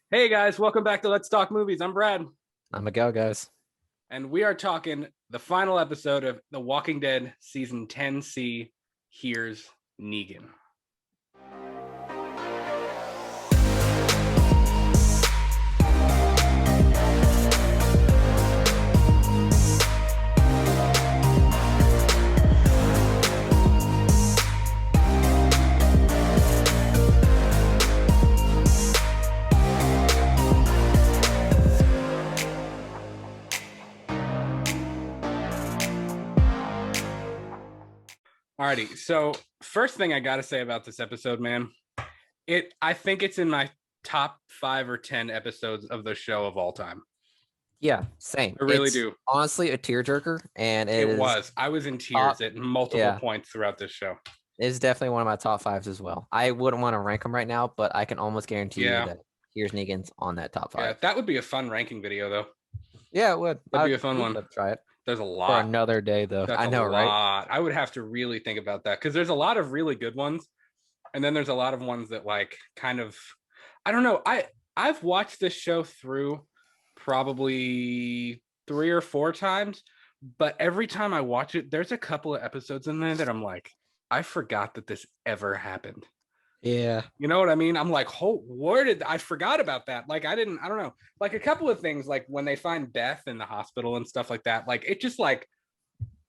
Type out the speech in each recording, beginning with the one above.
Hey guys, welcome back to Let's Talk Movies. I'm Brad, I'm a go, guys. and we are talking the final episode of The Walking Dead Season 10C. Here's Negan. Alrighty, so first thing I gotta say about this episode, man, I think it's in my top 5 or 10 episodes of the show of all time. Yeah, same. I really It's do. honestly a tearjerker, and it It is was. I was in tears top. at multiple Yeah, points throughout this show. it's definitely one of my top fives as well. I wouldn't want to rank them right now, but I can almost guarantee you Yeah, that here's Negan's on that top yeah, five. that would be a fun ranking video, though. Yeah, it would. That'd be a fun We'd one. love to try it There's a for lot. another day, though. That's I a know, right? lot. I would have to really think about that because there's a lot of really good ones, and then there's a lot of ones that like kind of I don't know. I've watched this show through probably 3 or 4 times, but every time I watch it, there's a couple of episodes in there that I'm like, I forgot that this ever happened. Yeah, You know what I mean? I'm like, oh, where did I forgot about that? Like, I don't know. Like a couple of things, like when they find Beth in the hospital and stuff like that. Like it just like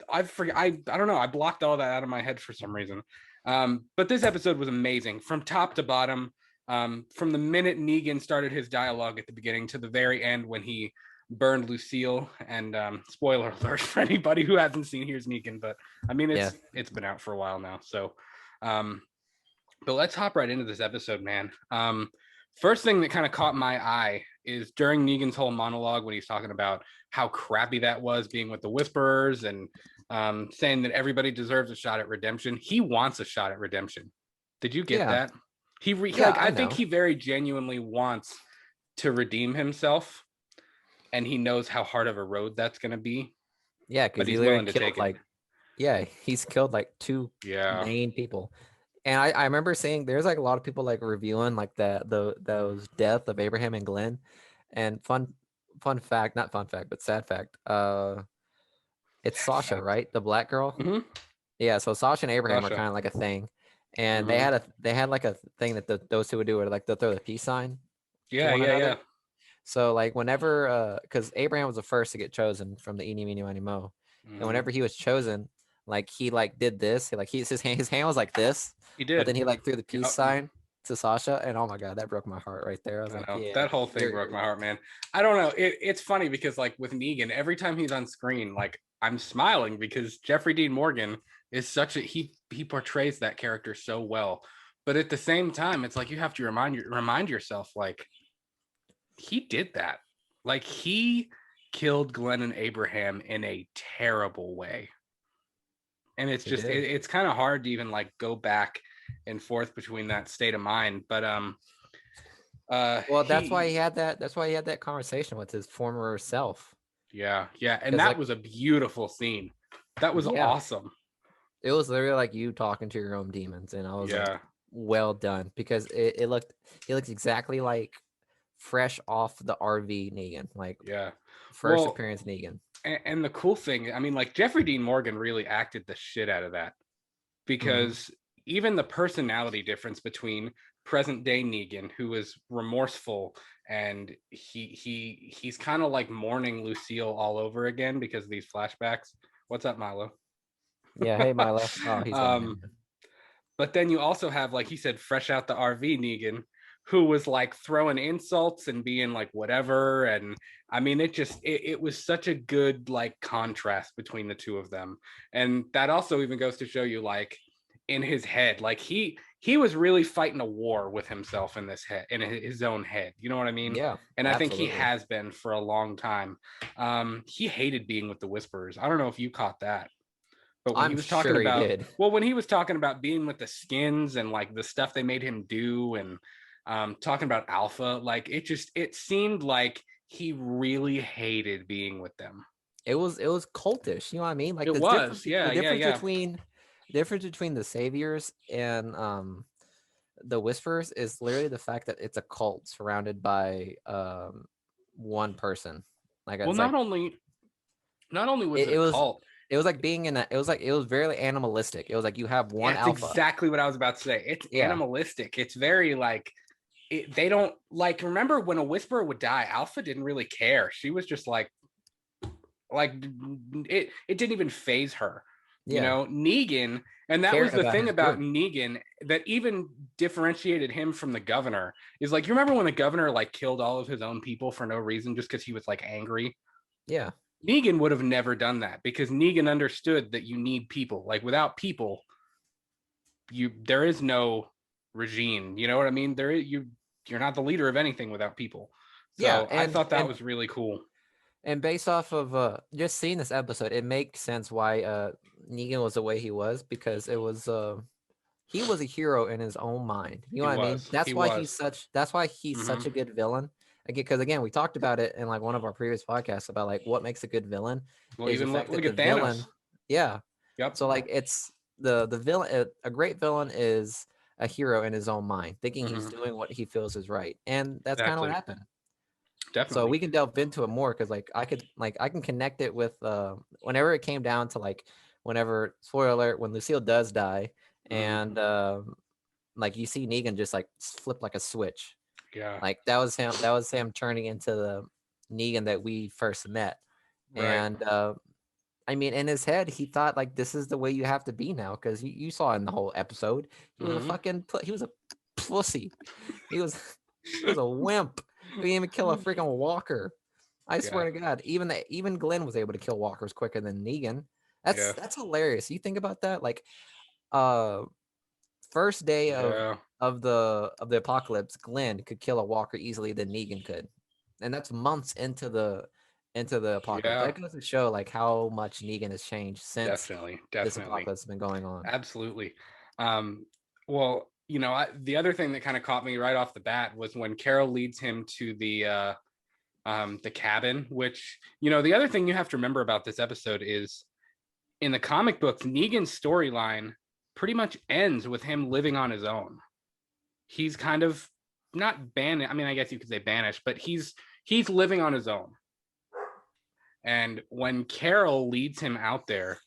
I forget. I don't know. I blocked all that out of my head for some reason. But this episode was amazing from top to bottom. From the minute Negan started his dialogue at the beginning to the very end when he burned Lucille. And spoiler alert for anybody who hasn't seen Here's Negan, but I mean yeah, it's been out for a while now. So, um, but let's hop right into this episode, man. First thing that kind of caught my eye is during Negan's whole monologue when he's talking about how crappy that was being with the Whisperers and saying that everybody deserves a shot at redemption. He wants a shot at redemption. Did you get yeah, that? yeah. Like I I think know. he very genuinely wants to redeem himself, and he knows how hard of a road that's going to be, Yeah, but because he he's literally willing to killed take it. like, yeah, he's killed like two Yeah. main people. And I remember seeing there's like a lot of people like reviewing like the those death of Abraham and Glenn. And fun fact, not fun fact, but sad fact. It's Sad Sasha, fact. right? The black girl. Mm-hmm. Yeah, so Sasha and Abraham are Sasha. kind of like a thing. And Mm-hmm. they had like a thing that those two would do where like they'll throw the peace sign to Yeah, one yeah, another. yeah. So like whenever because Abraham was the first to get chosen from the Eeny Meeny Miny Mo. And Mm-hmm. whenever he was chosen, like he like did this. He like his hand was like this, He but did. then he like threw the peace Yep. sign to Sasha, and oh my god, that broke my heart right there. I was I like, know yeah, that whole thing broke my heart, man. I don't know. It's funny because like with Negan, every time he's on screen, like I'm smiling because Jeffrey Dean Morgan is such a he portrays that character so well. But at the same time, it's like you have to remind yourself like he did that. Like he killed Glenn and Abraham in a terrible way. And it's he just did. it's kind of hard to even like go back and forth between that state of mind. But Well, he that's why he had that conversation with his former self. Yeah, yeah, and Because that like, was a beautiful scene. That was yeah, awesome. it was literally like you talking to your own demons, and I was like, Yeah. well done, because he looked exactly like fresh off the RV Negan, like Yeah. first Well, appearance Negan. and the cool thing, I mean, like Jeffrey Dean Morgan really acted the shit out of that Hmm. because even the personality difference between present day Negan, who is remorseful and he's kind of like mourning Lucille all over again because of these flashbacks. What's up, Milo? Yeah, hey Milo. Oh, he's down there. um, But then you also have, like he said, fresh out the RV Negan, who was like throwing insults and being like whatever. And I mean, it was such a good like contrast between the two of them. And that also even goes to show you like in his head, like he was really fighting a war with himself in this head, in his own head. You know what I mean? Yeah, And I think he absolutely. has been for a long time. He hated being with the Whisperers. I don't know if you caught that. But when he I'm was talking sure he about, did. well, when he was talking about being with the skins and like the stuff they made him do and talking about Alpha, like it seemed like he really hated being with them. It was cultish. You know what I mean? Like It was, yeah, the yeah, difference yeah. between the difference between the saviors and the Whispers is literally the fact that it's a cult surrounded by one person. Like Well, it's like not only was it it a was cult. it was like being in a it was very animalistic. It was like you have one That's alpha. exactly what I was about to say. It's Yeah. animalistic. It's very like they don't like. Remember when a whisperer would die, Alpha didn't really care. She was just like it didn't even phase her. You Yeah. know, Negan, and that was Cared the about thing his about group. Negan that even differentiated him from the governor is like, you remember when the governor like killed all of his own people for no reason just because he was like angry? Yeah. Negan would have never done that because Negan understood that you need people. Like without people, there is no regime. You know what I mean? You're not the leader of anything without people. Yeah. So I thought that was really cool. And based off of just seeing this episode, it makes sense why Negan was the way he was, because it was he was a hero in his own mind. You He know what I mean? was. He was. That's why he's Mm-hmm. such a good villain. Again, because again, we talked about it in like one of our previous podcasts about like what makes a good villain Well, is the even fact that look the at Thanos. villain, yeah. Yep. So like it's the villain. A great villain is a hero in his own mind, thinking he's Mm-hmm. doing what he feels is right, and that's kind of what Exactly. happened. So Definitely. we can delve into it more because like I can connect it with whenever it came down to like whenever, spoiler alert, when Lucille does die Mm-hmm. and like you see Negan just like flip like a switch. Yeah. Like that was him turning into the Negan that we first met. Right. And I mean, in his head, he thought like this is the way you have to be now, because you saw in the whole episode, he was a Mm-hmm. fucking he was a pussy. He was he was a wimp. He didn't even kill a freaking walker. I Yeah. swear to God, even Glenn was able to kill walkers quicker than Negan. Yeah. That's hilarious. You think about that, like uh first day Yeah. of the apocalypse, Glenn could kill a walker easily than Negan could, and that's months into the apocalypse. Yeah. That goes to show like how much Negan has changed since Definitely. this Definitely. apocalypse has been going on. Absolutely. Well, the other thing that kind of caught me right off the bat was when Carol leads him to the cabin, which, the other thing you have to remember about this episode is in the comic books, Negan's storyline pretty much ends with him living on his own. He's kind of not banned. I mean, I guess you could say banished, but he's living on his own. And when Carol leads him out there,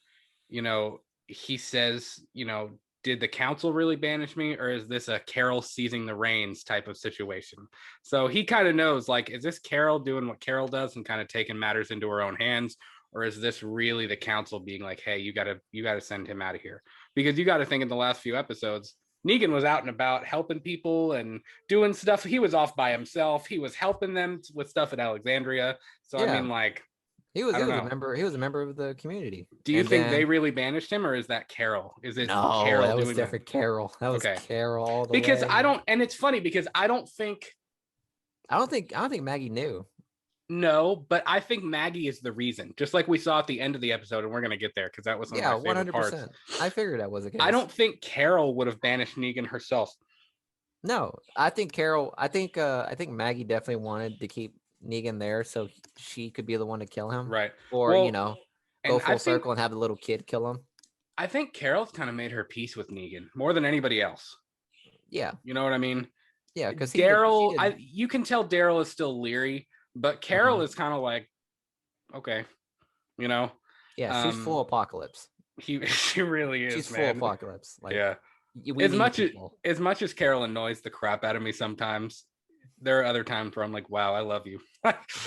he says, did the council really banish me, or is this a Carol seizing the reins type of situation? So he kind of knows, like, is this Carol doing what Carol does and kind of taking matters into her own hands, or is this really the council being like, hey, you gotta send him out of here? Because you got to think in the last few episodes, Negan was out and about helping people and doing stuff. He was off by himself. He was helping them with stuff at Alexandria. So I Yeah, mean, like, he was I he don't was a know. member. He was a member of the community, Do you and think they then really banished him, or is that Carol? Is it no, Carol that was doing that? different. Carol. That was Okay. Carol all the Because way. I don't, and it's funny because I don't think, I don't think Maggie knew. no, but I think Maggie is the reason, just like we saw at the end of the episode, and we're going to get there because that was one of Yeah, my one favorite hundred parts. percent. I figured that was the I case. don't think Carol would have banished Negan herself. No, I think Carol. I think Maggie definitely wanted to keep Negan there so she could be the one to kill him, Right. or Well, go and full circle and have the little kid kill him. I think Carol's kind of made her peace with Negan more than anybody else. Yeah, You know what I mean? yeah, because he Daryl, did. you can tell Daryl is still leery, but Carol Mhm. is kind of like, okay, you know. Yeah, she's Um, full apocalypse. she really She's is, full man. apocalypse. Like Yeah. we As need much as people. as much as Carol annoys the crap out of me sometimes, there are other times where I'm like, wow, I love you.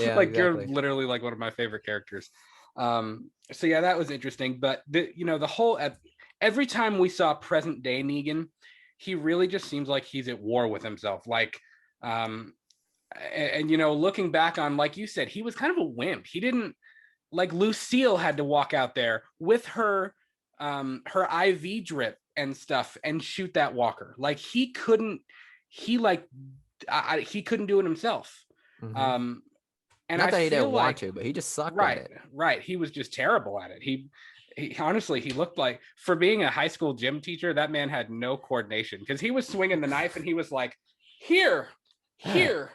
Yeah, Like you're exactly. literally like one of my favorite characters. So yeah, that was interesting. But the whole every time we saw present day Negan, he really just seems like he's at war with himself. Like, and looking back on, like you said, he was kind of a wimp. He didn't, like, Lucille had to walk out there with her IV drip and stuff and shoot that walker. Like he couldn't, he like he couldn't do it himself. Hmm. Um, and Not I that he didn't feel want like, to, but he just sucked at right, it. right, he was just terrible at it. He honestly, he looked like, for being a high school gym teacher, that man had no coordination because he was swinging the knife and he was like, here, here,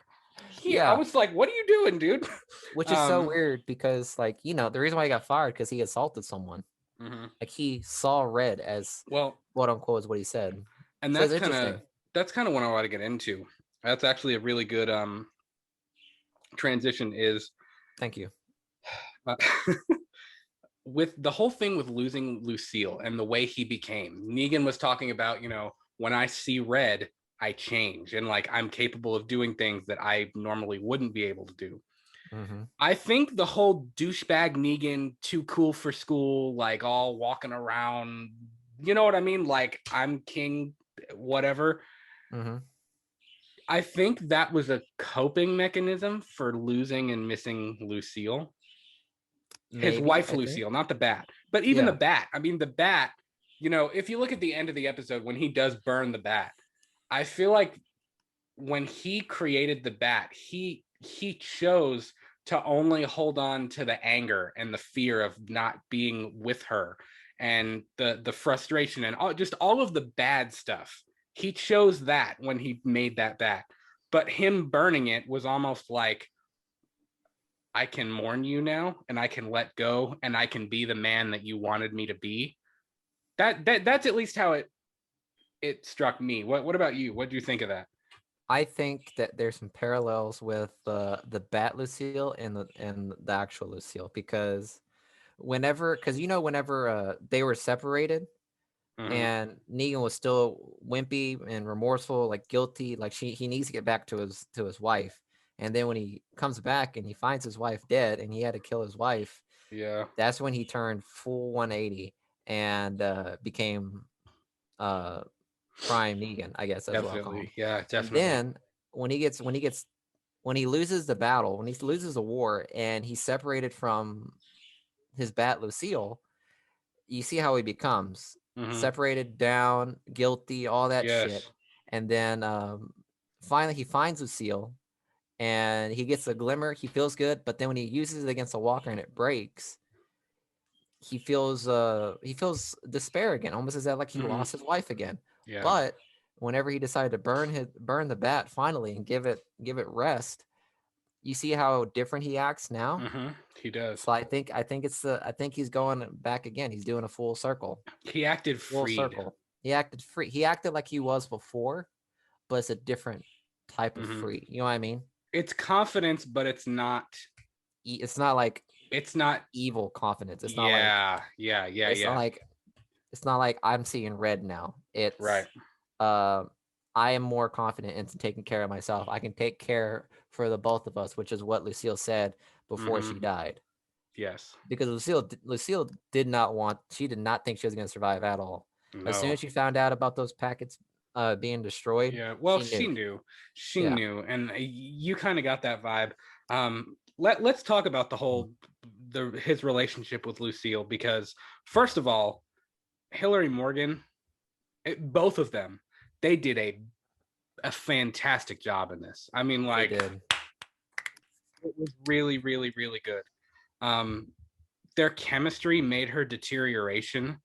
here. I Yeah, was like, what are you doing, dude? which is so um, weird because like the reason why he got fired because he assaulted someone. mhm. Like he saw red as Well, quote unquote is what he said. and So it's that's kind of interesting. that's kind of what I want to get into. That's actually a really good transition. Is Thank you. uh, with the whole thing with losing Lucille and the way he became. Negan was talking about, when I see red, I change, and like I'm capable of doing things that I normally wouldn't be able to do. Mm-hmm. I think the whole douchebag Negan, too cool for school, like all walking around, you know what I mean? Like I'm king, whatever. Mm-hmm. I think that was a coping mechanism for losing and missing Lucille. His Maybe, wife I think. Lucille, not the bat. But even the Yeah. bat, I mean the bat, if you look at the end of the episode when he does burn the bat, I feel like when he created the bat, he chose to only hold on to the anger and the fear of not being with her and the frustration and all of the bad stuff. He chose that when he made that bat. But him burning it was almost like, I can mourn you now and I can let go and I can be the man that you wanted me to be. That's at least how it struck me. What about you? What do you think of that? I think that there's some parallels with the Bat Lucille and the actual Lucille, because whenever they were separated Mm-hmm. and Negan was still wimpy and remorseful, like guilty, like he needs to get back to his wife. And then when he comes back and he finds his wife dead and he had to kill his wife, Yeah, that's when he turned full 180 and became uh prime Negan, I guess that's what I'll call him. definitely. Yeah, And definitely. then when he loses the battle, when he loses the war and he's separated from his bat Lucille, you see how he becomes Mm-hmm. separated, down, guilty, all that shit. Yes. And then finally he finds Lucille and he gets a glimmer. He feels good, but then when he uses it against a walker and it breaks, he feels despair again, almost as if like he Mm-hmm. lost his wife again. Yeah. But whenever he decided to burn the bat finally and give it rest, you see how different he acts now. Mm-hmm. He does. So I think he's going back again. He's doing a He acted full freed. circle. He acted free. He acted like he was before, but it's a different type of Mm-hmm. free. You know what I mean? It's confidence, but it's not. It's not like It's not. evil confidence. Yeah. Yeah. Yeah. It's not Yeah. like it's not like I'm seeing red now. Right. It's uh, I am more confident in taking care of myself. I can take care for the both of us, which is what Lucille said before she Mm-hmm. died. Yes. Because Lucille she did not think she was going to survive at all. As soon No. as she found out about those packets being destroyed, Yeah. Well, she she knew. knew. She Yeah. knew, and you kind of got that vibe. Let's talk about his relationship with Lucille, because first of all, Hillary Morgan, both of them, they did a fantastic job in this. I mean, They like, did. it was really, really, really good. Um, their chemistry made her deterioration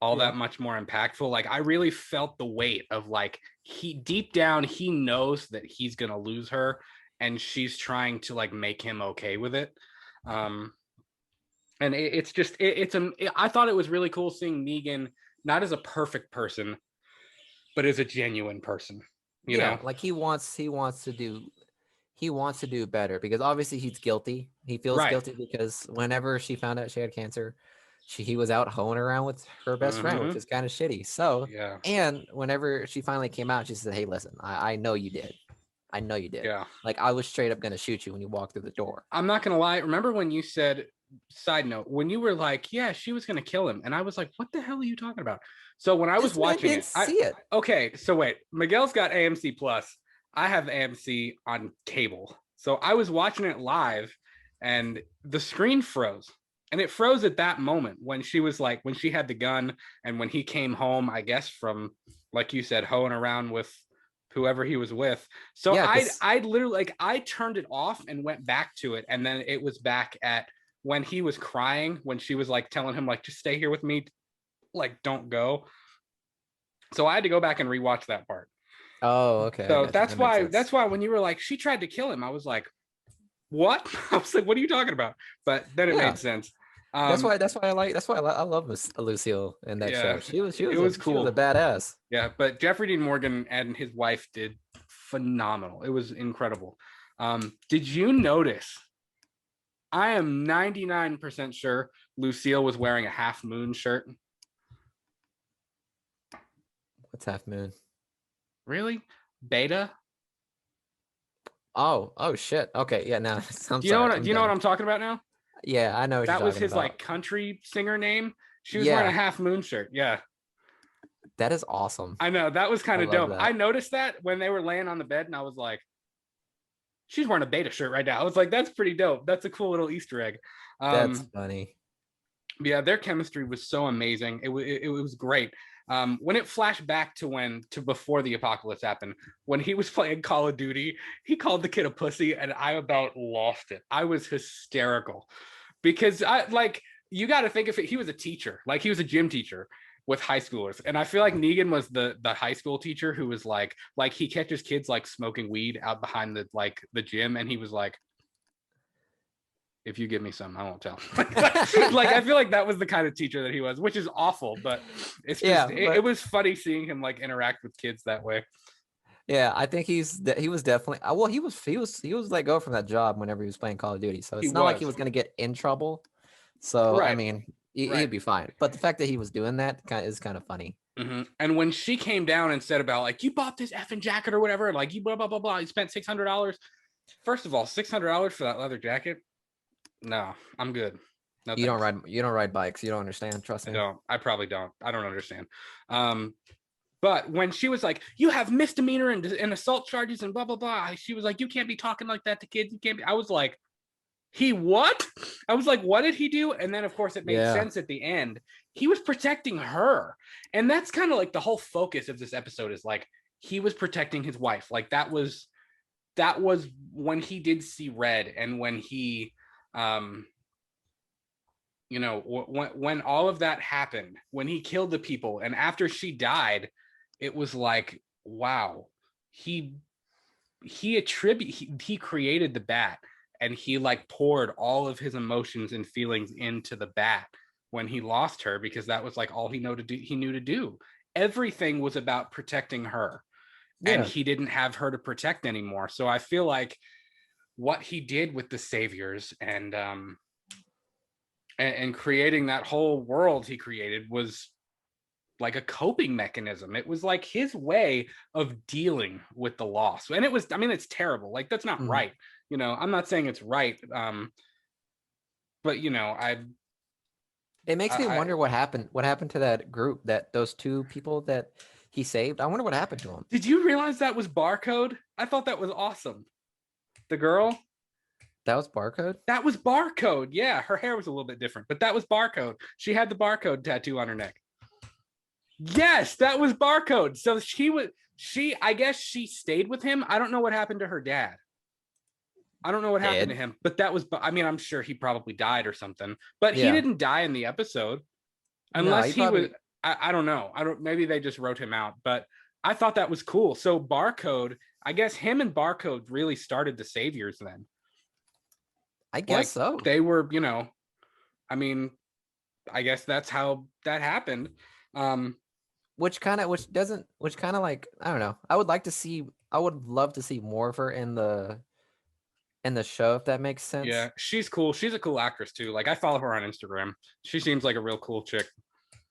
all Yeah. that much more impactful. Like, I really felt the weight of, like, he deep down he knows that he's gonna lose her, and she's trying to like make him okay with it. Um, and it's just I thought it was really cool seeing Negan not as a perfect person, but as a genuine person. You Yeah, know. like he wants to do better, because obviously he's guilty. He feels Right. guilty because whenever she found out she had cancer, he was out hoeing around with her best friend, which Mm-hmm. is kind of shitty. So, Yeah. and whenever she finally came out, she said, "Hey, listen, I know you did. I know you did. Yeah. Like I was straight up gonna shoot you when you walked through the door." I'm not gonna lie. Remember when you said, side note, when you were like, yeah, she was gonna kill him, and I was like, what the hell are you talking about? So when I was This man watching didn't it, see it. okay, so wait, Miguel's got AMC Plus. I have AMC on cable. So I was watching it live, and the screen froze. And it froze at that moment when she was like, when she had the gun, and when he came home, I guess from, like you said, hoeing around with whoever he was with. So Yeah, I because I literally, like, I turned it off and went back to it, and then it was back at when he was crying, when she was like telling him like, just stay here with me, like don't go. So I had to go back and rewatch that part. okay, I So got you. that's That makes why sense. when you were like, she tried to kill him, I was like, what? I was like, what are you talking about? But then it Yeah, made sense. That's Um, why. I love Lucille in that yeah, show. She was. She it was a. was She was a cool. badass. Yeah, but Jeffrey Dean Morgan and his wife did phenomenal. It was incredible. Did you notice? I am 99% sure Lucille was wearing a Half Moon shirt. What's Half Moon? Really? Beta? Oh. Oh shit. Okay. Yeah. No. I'm Do you know sorry. what I'm do you know what done. I'm talking about now? Yeah. I know what you're That was talking his like about. country singer name. She was wearing a Yeah. Half Moon shirt. Yeah. That is awesome. I know. That was I kind of love dope. I that. noticed that when they were laying on the bed and I was like, she's wearing a beta shirt right now. I was like, that's pretty dope. That's a cool little Easter egg. That's Um, funny. yeah, their chemistry was so amazing. It was great. When it flashed back to before the apocalypse happened, when he was playing Call of Duty, he called the kid a pussy, and I about lost it. I was hysterical because I like you got to think of it. He was a teacher, like he was a gym teacher with high schoolers, and I feel like Negan was the high school teacher who was like he catches kids like smoking weed out behind the gym, and he was like, if you give me some, I won't tell. Like I feel like that was the kind of teacher that he was, which is awful, but it's just Yeah, it was funny seeing him like interact with kids that way. yeah. I think he was definitely. Well, he was let go from that job whenever he was playing Call of Duty. So He it's not like he was was gonna get in trouble. So I right, mean, he'd right. be fine. But the fact that he was doing that is kind of funny. And when she came down and said about like you bought this effing jacket or whatever, like you blah blah blah blah, you spent $600. First of all, $600 for that leather jacket? No, I'm good. No thanks. You don't ride bikes. You don't understand. Trust I me. don't. I probably don't. I don't understand. Um, But when she was like, "You have misdemeanor and assault charges and blah blah blah," she was like, "You can't be talking like that to kids. You can't be." I was like, "He what?" I was like, "What did he do?" And then of course it made Yeah. sense at the end. He was protecting her, and that's kind of like the whole focus of this episode is like he was protecting his wife. Like that was when he did see red and when he um when all of that happened, when he killed the people and after she died, it was like, wow, he he created the bat and he like poured all of his emotions and feelings into the bat when he lost her because that was like all he knew to do. Everything was about protecting her and Yeah. he didn't have her to protect anymore. So I feel like what he did with the saviors and creating that whole world he created was like a coping mechanism. It was like his way of dealing with the loss. And it was, I mean, it's terrible. Like that's not Mhm. right. I'm not saying it's right. But It makes me I wonder what happened. What happened to that group? Those two people that he saved. I wonder what happened to them. did you realize that was Barcode? I thought that was awesome. The girl, That was Barcode. that was Barcode. Yeah, her hair was a little bit different, but that was Barcode. She had the Barcode tattoo on her neck. Yes, that was Barcode. So I guess she stayed with him. I don't know what happened to her dad. I don't know what happened to Dead. him, but I mean, I'm sure he probably died or something, but he Yeah. didn't die in the episode No, unless he he was, probably. I don't know. Maybe they just wrote him out, but I thought that was cool. So Barcode, I guess him and Barcode really started the Saviors then. I guess Like so. they were, I mean, I guess that's how that happened. Um, Which kind of like I don't know. I would like to see. I would love to see more of her in the show if that makes sense. yeah, she's cool. She's a cool actress too. Like I follow her on Instagram. She seems like a real cool chick.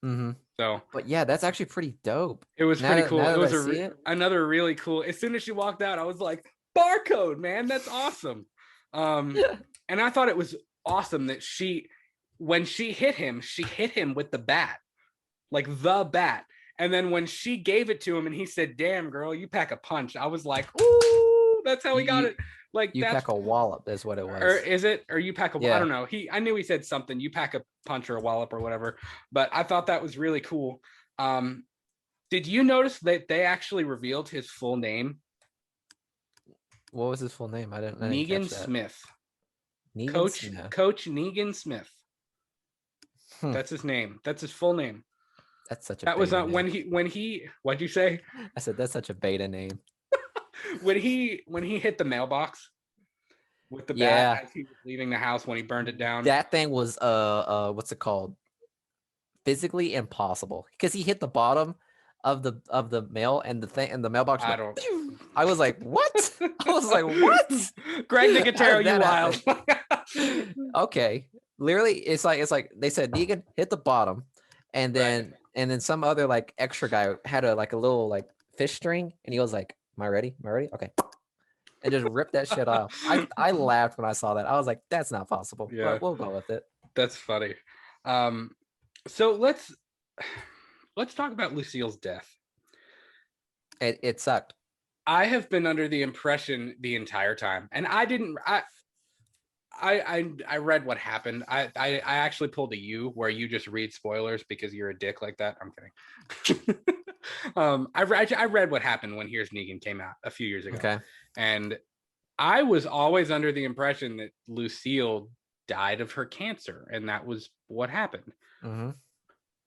Mm-hmm. So But yeah, that's actually pretty dope. it was pretty cool. Now It that I was see it, another really cool. As soon as she walked out, I was like, Barcode, man, that's awesome. And I thought it was awesome that when she hit him with the bat, like the bat. And then when she gave it to him and he said, "Damn, girl, you pack a punch," I was like, "Ooh, that's how he got you it." Like you that's pack a wallop. Is what it or was. is it or you pack a I Yeah. don't know. I knew he said something. You pack a punch or a wallop or whatever. But I thought that was really cool. Um, did you notice that they actually revealed his full name? What was his full name? I didn't Negan catch that. Smith. Negan Coach Smith. Coach Negan Smith. Hmm. That's his name. That's his full name. That's such a That was beta name. when he what'd you say? I said that's such a beta name. When he hit the mailbox with the bat Yeah, as he was leaving the house when he burned it down. that thing was what's it called? Physically impossible because he hit the bottom of the mail and the thing and the mailbox I went. don't. Pew! I was like, what? I was like, what? Greg How Nicotero, did you that wild. happen? Okay, literally, it's like they said Negan hit the bottom, Right. and then some other like extra guy had a like a little like fish string, and he was like, "Am I ready? Am I ready? Okay." And just ripped that shit off. I laughed when I saw that. I was like, "That's not possible," Yeah, but we'll go with it. that's funny. Um, so let's talk about Lucille's death. It sucked. I have been under the impression the entire time, and I didn't. I read what happened. I actually pulled a U where you just read spoilers because you're a dick like that. I'm kidding. I read what happened when Here's Negan came out a few years ago, Okay. and I was always under the impression that Lucille died of her cancer, and that was what happened. Mm-hmm.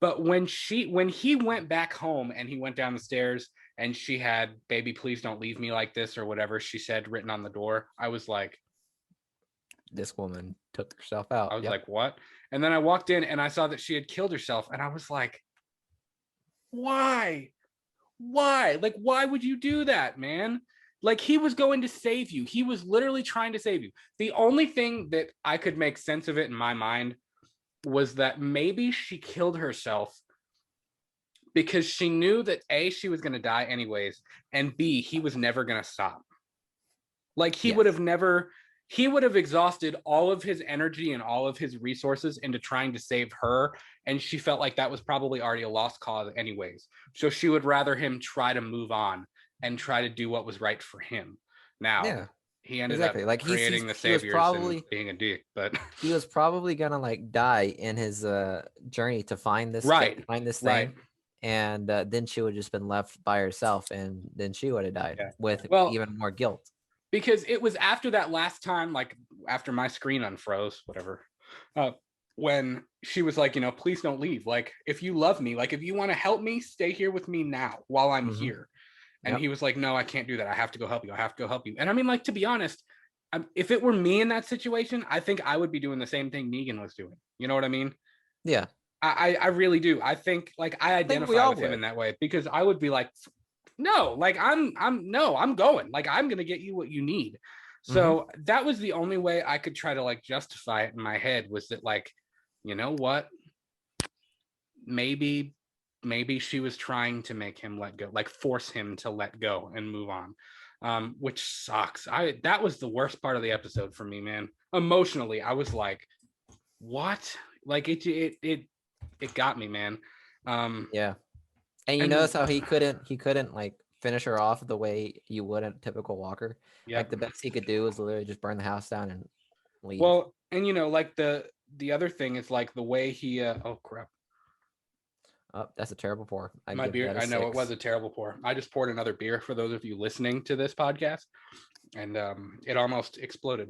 But when he went back home and he went down the stairs and she had "Baby, please don't leave me like this" or whatever she said written on the door, I was like, This woman took herself out. Yep. what? And then I walked in and I saw that she had killed herself, and I was like, why? Why? Like, why would you do that, man? Like, he was going to save you. He was literally trying to save you. The only thing that I could make sense of it in my mind was that maybe she killed herself because she knew that A, she was going to die anyways, and B, he was never going to stop. Like, he would Yes. have never, he would have exhausted all of his energy and all of his resources into trying to save her, and she felt like that was probably already a lost cause anyways. So she would rather him try to move on and try to do what was right for him. Now, Yeah. he ended up Exactly. Like creating the he was saviors and probably being a dick, but he was probably gonna like die in his journey to find this right, right. thing, and then she would have just been left by herself, and then she would have died Yeah. with Well, even more guilt. because it was after that last time, like after my screen unfroze, whatever, uh, when she was like, please don't leave. Like, if you love me, like, if you want to help me, stay here with me now while I'm Mm-hmm. here. And Yep. he was like, no, I can't do that. I have to go help you. I have to go help you. And I mean, like, to be honest, if it were me in that situation, I think I would be doing the same thing Negan was doing. You know what I mean? Yeah. I really do. I think, like, I I think we identify all with him in would. that way because I would be like, no, like, I'm going. Like, I'm gonna get you what you need. Mm-hmm. So that was the only way I could try to like justify it in my head, was that, like, you know what? Maybe she was trying to make him let go, like force him to let go and move on. Which sucks. That was the worst part of the episode for me, man. Emotionally, I was like, what? Like, it got me, man. Yeah. And you And notice how he couldn't like finish her off the way you would a typical walker. yeah. Like the best he could do was literally just burn the house down and leave. Well, and like the other thing is like the way he oh crap. Oh, that's a terrible pour. I'd My give beer, that a I know it was 6. a terrible pour. I just poured another beer for those of you listening to this podcast, and it almost exploded.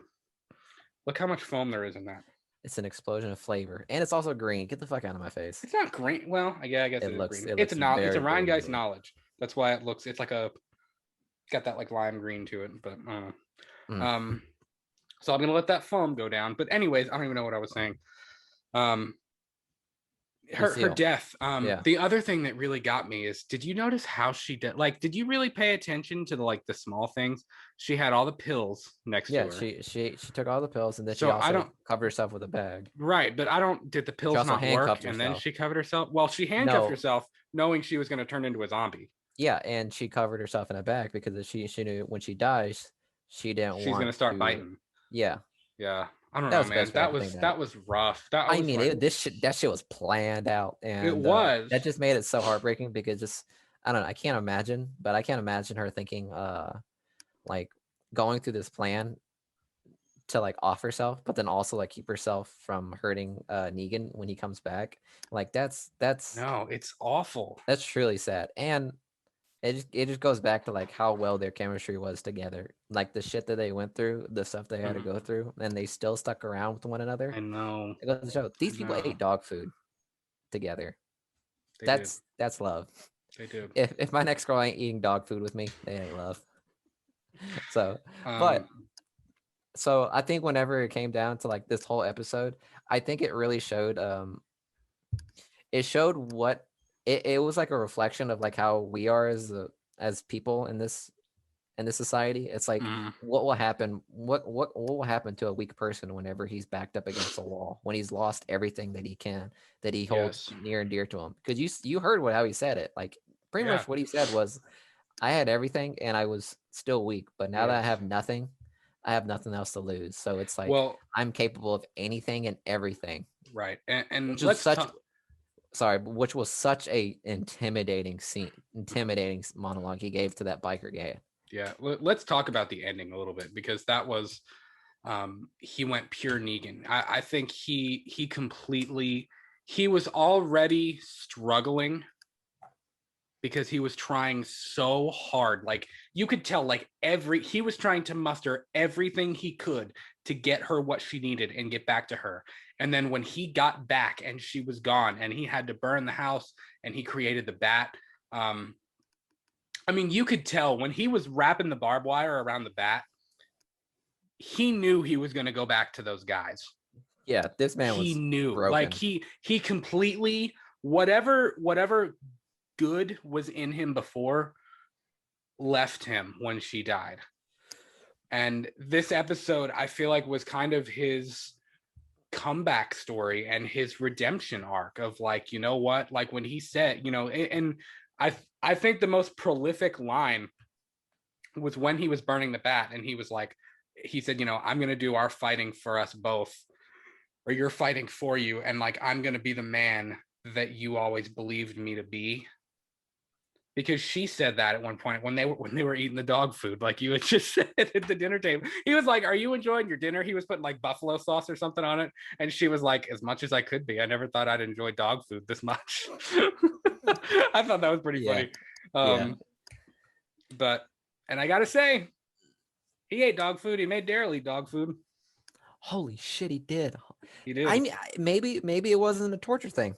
Look how much foam there is in that. It's an explosion of flavor, and it's also green. Get the fuck out of my face. It's not green. Well, yeah, I guess It it is looks green. it It's looks a no, it's a very Ryan green to guy's me. knowledge. That's why it looks. It's like got that like lime green to it. But Mm, so I'm gonna let that foam go down. But anyways, I don't even know what I was saying. Um, her Lucille. death. Yeah. The other thing that really got me is, did you notice how she did? Like, did you really pay attention to the small things? She had all the pills next to Yeah, her. she took all the pills and then she So I also don't. covered herself with a bag. Right, but I don't. Did the She pills also not work? handcuffed And then herself. she covered herself. Well, she handcuffed No, herself, knowing she was going to turn into a zombie. yeah, and she covered herself in a bag because she knew when she dies, she didn't She's going want to start to. biting. Yeah, Yeah, I don't that know, was the man. best way I could think of that. That was rough. That I was mean, like, that shit was planned out, it and was. that just made it so heartbreaking because just I don't know. I can't imagine, but I can't imagine her thinking, like going through this plan to like off herself, but then also like keep herself from hurting Negan when he comes back. Like No, it's awful. that's truly sad, and it just goes back to like how well their chemistry was together. Like the shit that they went through, the stuff they had to go Mhm. through, and they still stuck around with one another. I know. It goes to show I these people know. ate dog food together. They did. That's love. They did. If my next girl ain't eating dog food with me, they ain't love. So, but Um, So I think whenever it came down to like this whole episode, I think it really showed what it was like a reflection of like how we are as people in this society. It's like Mm, what will happen what will happen to a weak person whenever he's backed up against a wall, when he's lost everything that he holds yes. near and dear to him. Because you heard how he said it. Like pretty Yeah. much what he said was, I had everything and I was still weak, but now that I Yes. have nothing, I have nothing else to lose. So it's like Well, I'm capable of anything and everything, right. And which was let's such talk. which was such a intimidating monologue he gave to that biker guy. Yeah. Let's talk about the ending a little bit, because that was he went pure Negan. I think he completely, he was already struggling because he was trying so hard. Like you could tell, like he was trying to muster everything he could to get her what she needed and get back to her. And then when he got back and she was gone and he had to burn the house and he created the bat. um I mean, you could tell when he was wrapping the barbed wire around the bat, he knew he was going to go back to those guys. Yeah, this man He was knew, like broken. he completely, whatever good was in him before left him when she died. And this episode, I feel like, was kind of his comeback story and his redemption arc of like, you know what, like when he said, you know, and I think the most prolific line was when he was burning the bat and he was like, he said, you know, I'm going to do our fighting for us both, or you're fighting for you, and like I'm going to be the man that you always believed me to be. Because she said that at one point when they were eating the dog food, like you had just said at the dinner table. He was like, "Are you enjoying your dinner?" He was putting like buffalo sauce or something on it, and she was like, "As much as I could be. I never thought I'd enjoy dog food this much." I thought that was pretty Yeah, funny. yeah. Um, but and I gotta say, he ate dog food. He made Daryl eat dog food. Holy shit, he did. He I did. mean, maybe it wasn't a torture thing.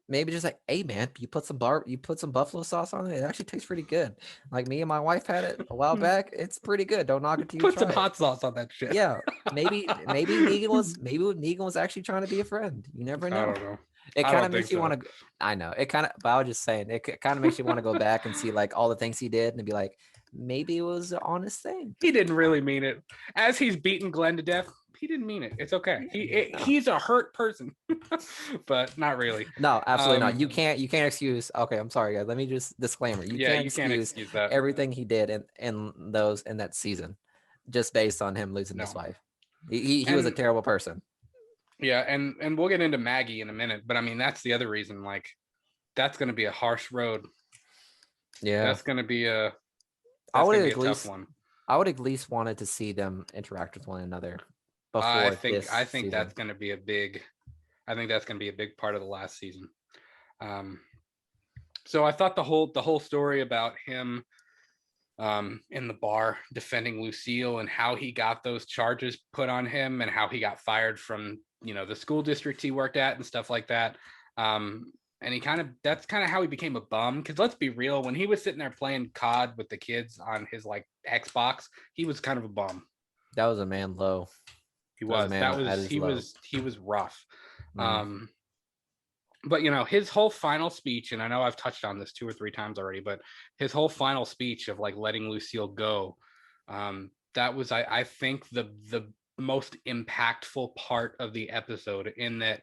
Maybe just like, hey man, you put some buffalo sauce on it. It actually tastes pretty good. Like me and my wife had it a while back. It's pretty good. Don't knock it till you Put some try it. hot sauce on that shit. Yeah, maybe Negan was actually trying to be a friend. You never I know. don't know. It I kind don't of think makes you so. want to. I know it kind of, but I was just saying it kind of makes you want to go back and see like all the things he did and be like, maybe it was an honest thing. He didn't really mean it. As he's beating Glenn to death, he didn't mean it. It's okay. No, He's a hurt person, but not really. no, absolutely not. Um, You can't excuse. Okay, I'm sorry, guys. Let me just disclaimer. You yeah, can't you can't excuse excuse that. everything he did in that season, just based on him losing his No, wife. He was a and terrible person. yeah, and we'll get into Maggie in a minute, but I mean that's the other reason. Like that's going to be a harsh road. Yeah, That's going to be a I that's would going to be at a tough least one. I would at least wanted to see them interact with one another I before think this I think that's season. going to be a big. I think that's going to be a big part of the last season. Um, so I thought the whole story about him in the bar defending Lucille and how he got those charges put on him and how he got fired from, you know, the school district he worked at and stuff like that. Um, and that's kind of how he became a bum. Because let's be real, when he was sitting there playing COD with the kids on his like Xbox, he was kind of a bum. That was a man low. He That was a was. man That at was his low. he was rough. Mm. Um, but you know his whole final speech, and I know I've touched on this 2 or 3 times already, but his whole final speech of like letting Lucille go, that was I think the most impactful part of the episode, in that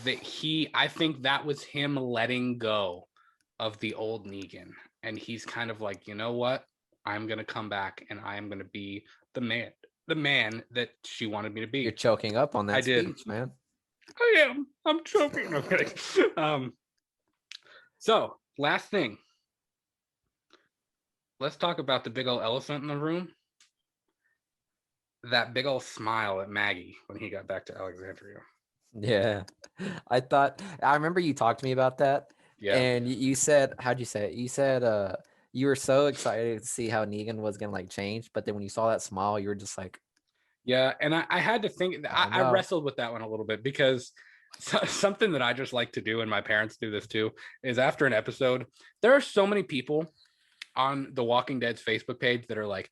I think that was him letting go of the old Negan, and he's kind of like, you know what, I'm gonna come back and I am gonna be the man that she wanted me to You're be. choking up on I that did. speech, man. I am. I'm choking. No kidding. Um, so last thing, let's talk about the big old elephant in the room. That big old smile at Maggie when he got back to Alexandria. Yeah. I remember you talked to me about that, Yeah. and you said, how'd you say it? You said you were so excited to see how Negan was gonna like change, but then when you saw that smile, you were just like, Yeah. And I had to think, oh I no. wrestled with that one a little bit, because something that I just like to do, and my parents do this too, is after an episode, there are so many people on the Walking Dead's Facebook page that are like,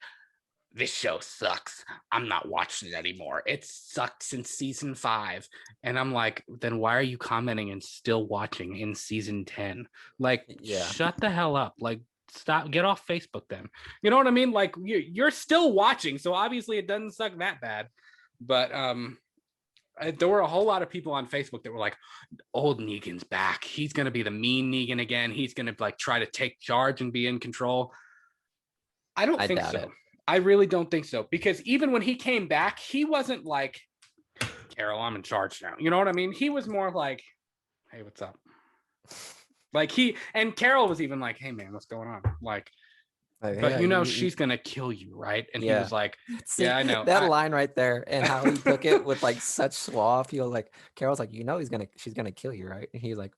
this show sucks. I'm not watching it anymore. It sucked since season 5. And I'm like, then why are you commenting and still watching in season 10? Like, Yeah, shut the hell up. Like, stop, get off Facebook then. You know what I mean? Like, you're still watching. So obviously it doesn't suck that bad. But there were a whole lot of people on Facebook that were like, old Negan's back. He's going to be the mean Negan again. He's going to like try to take charge and be in control. I don't I think doubt so. it. I really don't think so, because even when he came back, he wasn't like, Carol, I'm in charge now. You know what I mean? He was more like, hey, what's up? Like and Carol was even like, hey man, what's going on? Like, Like, but yeah, you know, she's gonna kill you, right? And he yeah. was like, See yeah, I know. that line right there, and how he took it with like such suave. He was like, Carol's like, you know, she's gonna kill you, right? And he's like,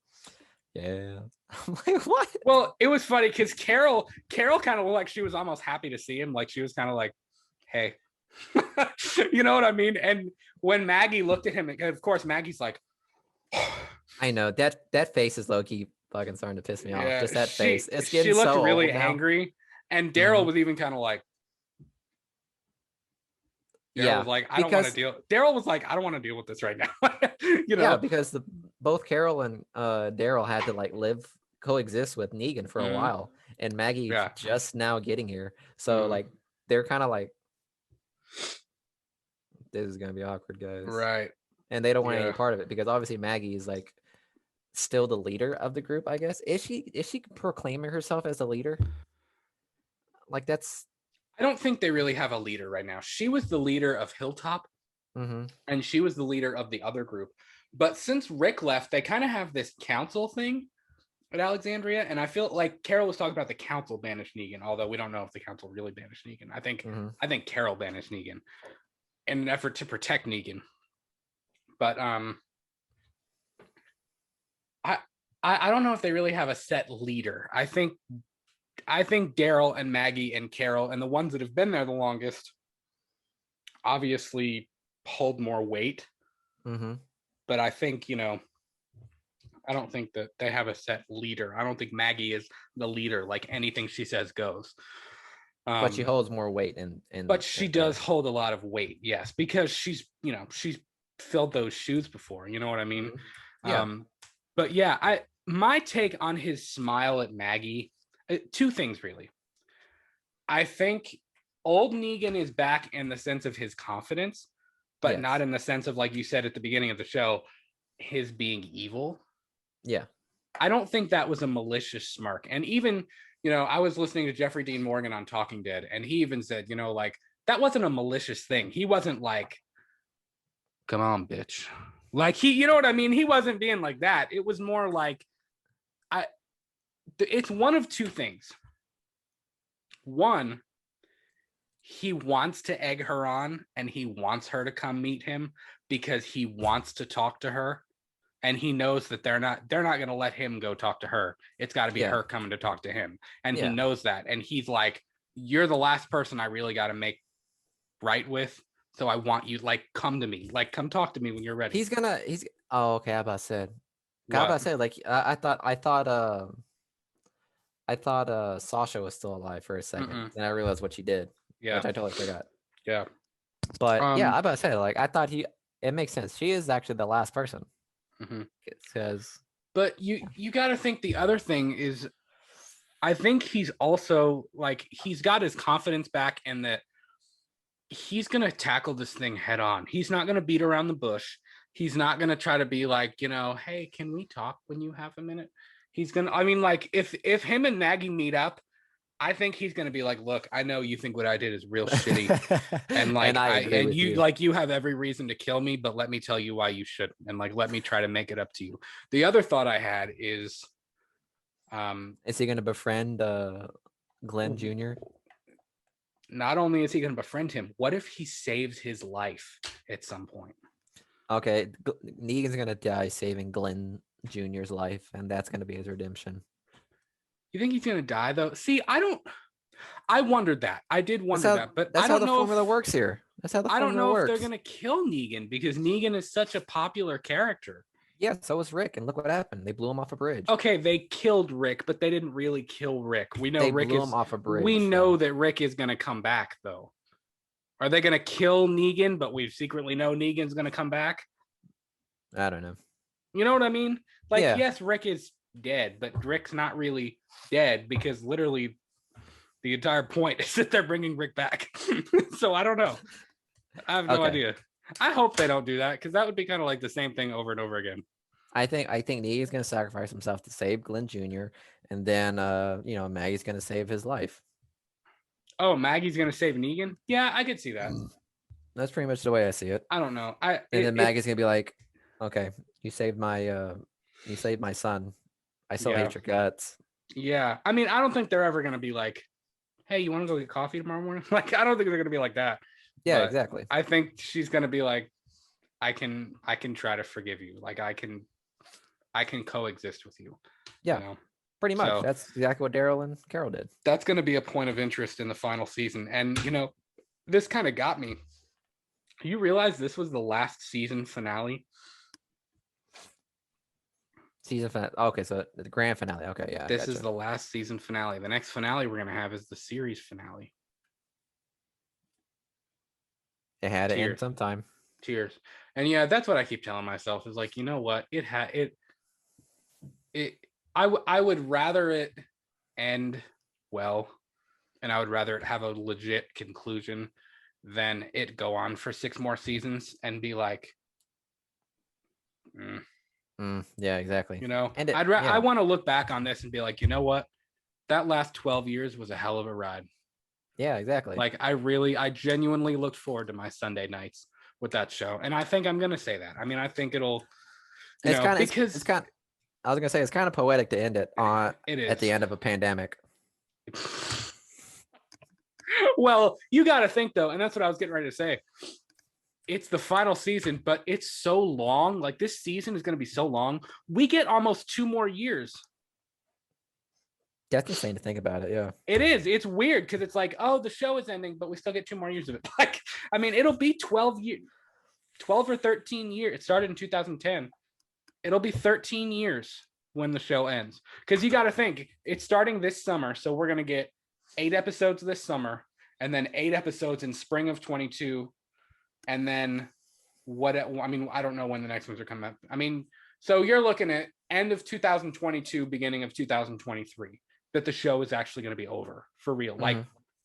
yeah. I'm like, what? Well, it was funny because Carol kind of looked like she was almost happy to see him. Like she was kind of like, hey, you know what I mean? And when Maggie looked at him, of course, Maggie's like, I know that face is low key fucking starting to piss me off. yeah, Just that face. It's she getting looked so really old now. angry. And Daryl Mhm. was even kind of like, Daryl was Yeah, like, I don't want to because deal. Daryl was like, I don't want to deal with this right now. You yeah, know? because both Carol and Daryl had to like coexist with Negan for a Mhm. while, and Maggie's Yeah. just now getting here. So Mhm. like they're kind of like, this is gonna be awkward, guys, Right. and they don't want any Yeah. part of it because obviously Maggie is like still the leader of the group. I guess is she proclaiming herself as a leader? Like that's. I don't think they really have a leader right now. She was the leader of Hilltop, Mm-hmm. and she was the leader of the other group. But since Rick left, they kind of have this council thing at Alexandria, and I feel like Carol was talking about the council banished Negan, although we don't know if the council really banished Negan. Mm-hmm. I think Carol banished Negan in an effort to protect Negan. But I I don't know if they really have a set leader. I think Daryl and Maggie and Carol and the ones that have been there the longest obviously hold more weight. Mm-hmm. But I think, you know, I don't think that they have a set leader. I don't think Maggie is the leader. Like anything she says goes. But she holds more weight But in she does there. hold a lot of weight, yes, because she's filled those shoes before. You know what I mean? Mhm. Yeah. Um, but yeah, my take on his smile at Maggie, two things really. I think old Negan is back in the sense of his confidence, but not Yes. in the sense of, like you said at the beginning of the show, his being evil. Yeah. I don't think that was a malicious smirk. And even, you know, I was listening to Jeffrey Dean Morgan on Talking Dead, and he even said, you know, like that wasn't a malicious thing. He wasn't like, come on, bitch. Like you know what I mean? He wasn't being like that. It was more like, I, it's one of two things. One, he wants to egg her on and he wants her to come meet him because he wants to talk to her, and he knows that they're not going to let him go talk to her. It's got to be Yeah. her coming to talk to him, and he Yeah. knows that, and he's like, you're the last person I really got to make right with, so I want you, like, come to me, like, come talk to me when you're ready. He's oh, okay. I about said. I about What? said like I thought Sasha was still alive for a second, Mm-mm. and I realized what she did, Yeah. which I totally forgot. Yeah. But yeah, I about to say like I thought it makes sense. She is actually the last person because But you got to think the other thing is, I think he's also like, he's got his confidence back, and that he's going to tackle this thing head on. He's not going to beat around the bush. He's not going to try to be like, you know, hey, can we talk when you have a minute? He's going to, I mean, like if him and Maggie meet up, I think he's going to be like, look, I know you think what I did is real shitty. And like, and I agree with you. like, you have every reason to kill me, but let me tell you why you shouldn't. And like, let me try to make it up to you. The other thought I had is, Is he going to befriend Glenn Jr.? not only is he going to befriend him, what if he saves his life at some point? Okay, Negan's going to die saving Glenn Jr.'s life, and that's going to be his redemption. You think he's going to die though? See, I wondered that. I did wonder that, but that's I don't how the know formula works here. That's how the I don't formula know works. if they're going to kill Negan, because Negan is such a popular character. Yeah, so was Rick, and look what happened. They blew him off a bridge. Okay, they killed Rick, but they didn't really kill Rick. We know They Rick blew is him off a bridge. we know that Rick is going to come back though. Are they gonna kill Negan, but we secretly know Negan's gonna come back? I don't know. You know what I mean? Like, Yeah. yes, Rick is dead, but Rick's not really dead because literally the entire point is that they're bringing Rick back. So I don't know. I have no idea. I hope they don't do that because that would be kind of like the same thing over and over again. I think Negan's gonna sacrifice himself to save Glenn Jr. and then Maggie's gonna save his life. Oh, Maggie's gonna save Negan? Yeah, I could see that. That's pretty much the way I see it. I don't know. Then Maggie's gonna be like, "Okay, you saved my son. I still hate your guts." Yeah, I mean, I don't think they're ever gonna be like, "Hey, you want to go get coffee tomorrow morning?" Like, I don't think they're gonna be like that. Yeah, But exactly. I think she's gonna be like, I can try to forgive you. Like I can coexist with you. Yeah, you know? Pretty much. So, that's exactly what Daryl and Carol did. That's gonna be a point of interest in the final season. And this kind of got me. You realize this was the last season finale? Season finale. Okay, so the grand finale. Okay, yeah. This is the last season finale. The next finale we're gonna have is the series finale. It had to end sometime. Tears. And yeah, that's what I keep telling myself is like, you know what? I would rather it end well, and I would rather it have a legit conclusion than it go on for 6 more seasons and be like, yeah, exactly. And I want to look back on this and be like, you know what? That last 12 years was a hell of a ride. Yeah, exactly. Like I genuinely looked forward to my Sunday nights with that show. And I think I'm going to say that. I mean, I think it'll, it's kind of, I was going to say, it's kind of poetic to end it on at the end of a pandemic. Well, you got to think though. And that's what I was getting ready to say. It's the final season, but it's so long. Like this season is going to be so long. We get almost 2 more years. That's insane to think about it. Yeah, it is. It's weird because it's like, oh, the show is ending, but we still get 2 more years of it. Like, I mean, it'll be 12 or 13 years. It started in 2010. It'll be 13 years when the show ends. Because you got to think, it's starting this summer, so we're gonna get 8 episodes this summer, and then 8 episodes in spring of 22, and then I don't know when the next ones are coming up. I mean, so you're looking at end of 2022, beginning of 2023. That the show is actually going to be over for real, like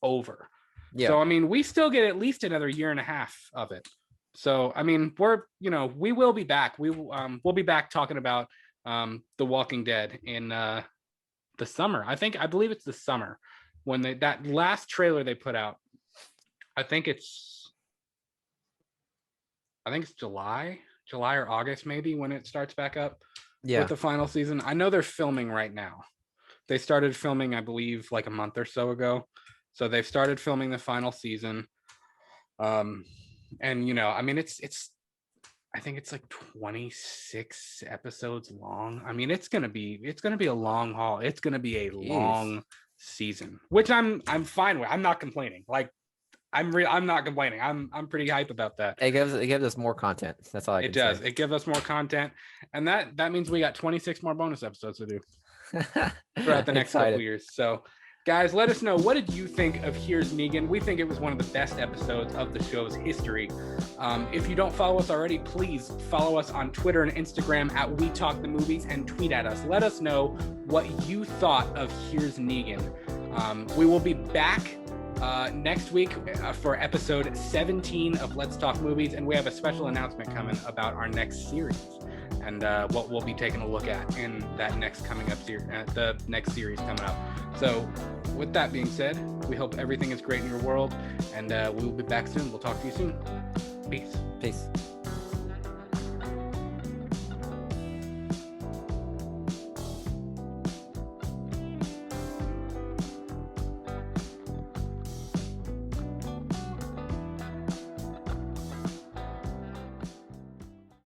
over. Yeah. So, I mean, we still get at least another 1.5 years of it. So, I mean, we will be back. We'll be back talking about The Walking Dead in the summer. I believe it's the summer when that last trailer they put out. I think it's July or August, maybe, when it starts back up with the final season. I know they're filming right now. They started filming, I believe, like a month or so ago. So they've started filming the final season. And I mean, I think it's like 26 episodes long. I mean, it's gonna be a long haul. It's gonna be a long season, which I'm fine with. I'm not complaining. Like, I'm not complaining. I'm pretty hype about that. It gives us more content. That's all I can say. It does. It gives us more content, and that means we got 26 more bonus episodes to do throughout the next couple years. So guys, let us know, what did you think of Here's Negan? We think it was one of the best episodes of the show's history. If you don't follow us already, please follow us on Twitter and Instagram at We Talk the Movies and tweet at us. Let us know what you thought of Here's Negan. We will be back next week for episode 17 of Let's Talk Movies, and we have a special announcement coming about our next series and what we'll be taking a look at in that next coming up the next series coming up. So with that being said, we hope everything is great in your world, and we will be back soon. We'll talk to you soon. Peace.